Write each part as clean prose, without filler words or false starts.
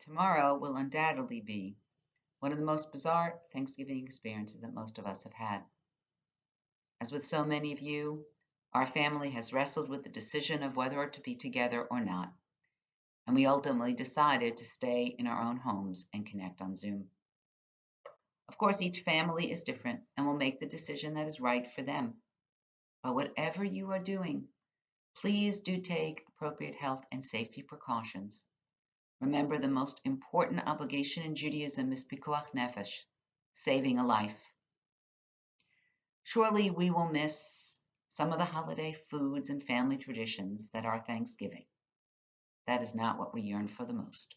Tomorrow will undoubtedly be one of the most bizarre Thanksgiving experiences that most of us have had. As with so many of you, our family has wrestled with the decision of whether to be together or not, and we ultimately decided to stay in our own homes and connect on Zoom. Of course, each family is different and will make the decision that is right for them. But whatever you are doing, please do take appropriate health and safety precautions. Remember, the most important obligation in Judaism is pikuach nefesh, saving a life. Surely we will miss some of the holiday foods and family traditions that are Thanksgiving. That is not what we yearn for the most.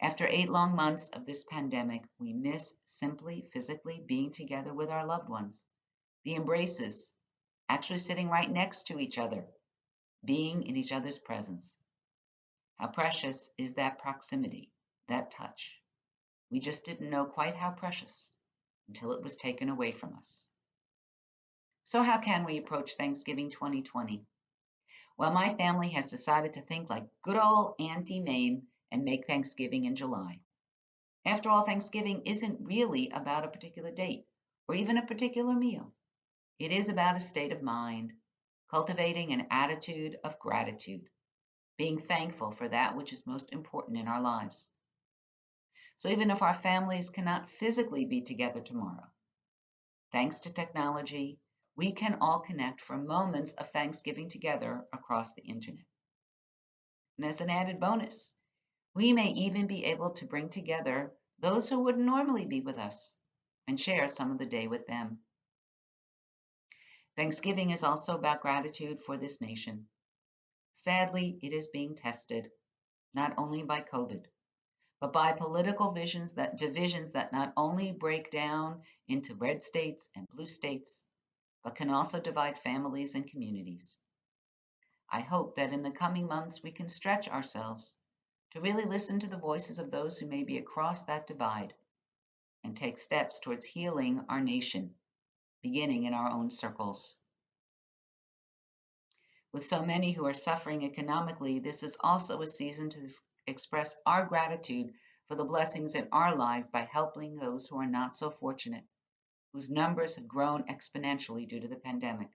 After 8 long months of this pandemic, we miss simply physically being together with our loved ones, the embraces, actually sitting right next to each other, being in each other's presence. How precious is that proximity, that touch? We just didn't know quite how precious until it was taken away from us. So, how can we approach Thanksgiving 2020? Well, my family has decided to think like good old Auntie Mame and make Thanksgiving in July. After all, Thanksgiving isn't really about a particular date or even a particular meal. It is about a state of mind, cultivating an attitude of gratitude, being thankful for that which is most important in our lives. So even if our families cannot physically be together tomorrow, thanks to technology, we can all connect for moments of Thanksgiving together across the internet. And as an added bonus, we may even be able to bring together those who wouldn't normally be with us and share some of the day with them. Thanksgiving is also about gratitude for this nation. Sadly, it is being tested not only by COVID, but by political divisions that not only break down into red states and blue states, but can also divide families and communities. I hope that in the coming months we can stretch ourselves to really listen to the voices of those who may be across that divide and take steps towards healing our nation, beginning in our own circles. With so many who are suffering economically, this is also a season to express our gratitude for the blessings in our lives by helping those who are not so fortunate, whose numbers have grown exponentially due to the pandemic.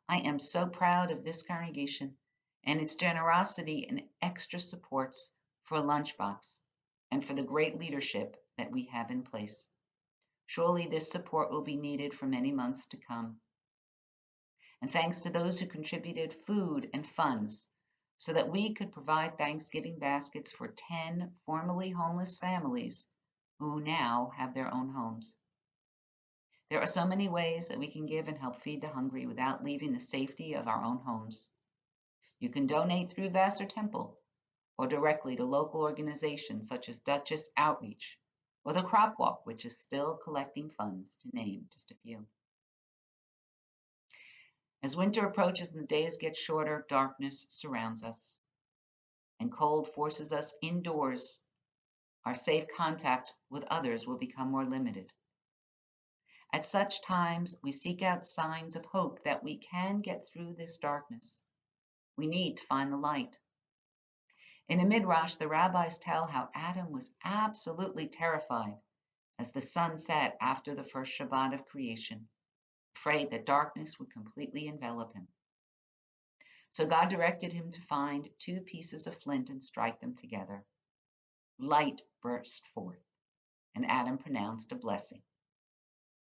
I am so proud of this congregation and its generosity and extra supports for Lunchbox and for the great leadership that we have in place. Surely this support will be needed for many months to come. And thanks to those who contributed food and funds so that we could provide Thanksgiving baskets for 10 formerly homeless families who now have their own homes. There are so many ways that we can give and help feed the hungry without leaving the safety of our own homes. You can donate through Vassar Temple or directly to local organizations such as Duchess Outreach or the Crop Walk, which is still collecting funds, to name just a few. As winter approaches and the days get shorter, darkness surrounds us, and cold forces us indoors. Our safe contact with others will become more limited. At such times, we seek out signs of hope that we can get through this darkness. We need to find the light. In a midrash, the rabbis tell how Adam was absolutely terrified as the sun set after the first Shabbat of creation, afraid that darkness would completely envelop him. So God directed him to find 2 pieces of flint and strike them together. Light burst forth, and Adam pronounced a blessing,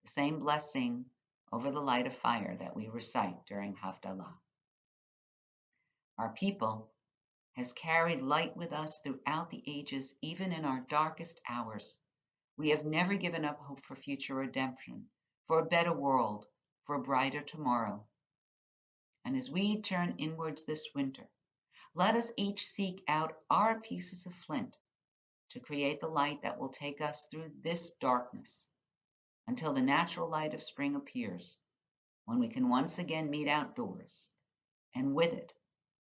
the same blessing over the light of fire that we recite during Havdalah. Our people has carried light with us throughout the ages, even in our darkest hours. We have never given up hope for future redemption, for a better world, for a brighter tomorrow. And as we turn inwards this winter, let us each seek out our pieces of flint to create the light that will take us through this darkness until the natural light of spring appears, when we can once again meet outdoors, and with it,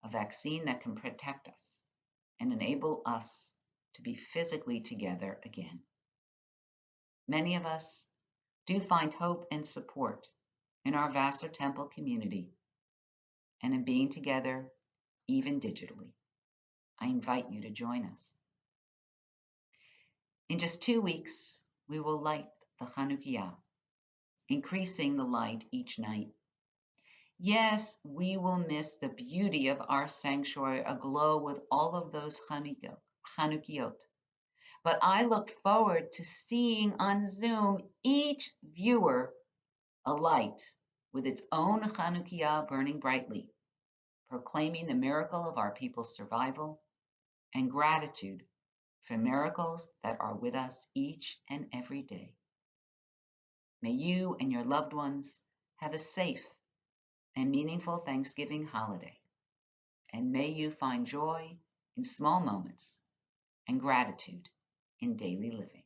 a vaccine that can protect us and enable us to be physically together again. Many of us do find hope and support in our Vassar Temple community and in being together, even digitally. I invite you to join us. In just 2 weeks, we will light the Chanukiah, increasing the light each night. Yes, we will miss the beauty of our sanctuary aglow with all of those Chanukiot. But I look forward to seeing on Zoom each viewer a light with its own Chanukiah burning brightly, proclaiming the miracle of our people's survival and gratitude for miracles that are with us each and every day. May you and your loved ones have a safe and meaningful Thanksgiving holiday, and may you find joy in small moments and gratitude in daily living.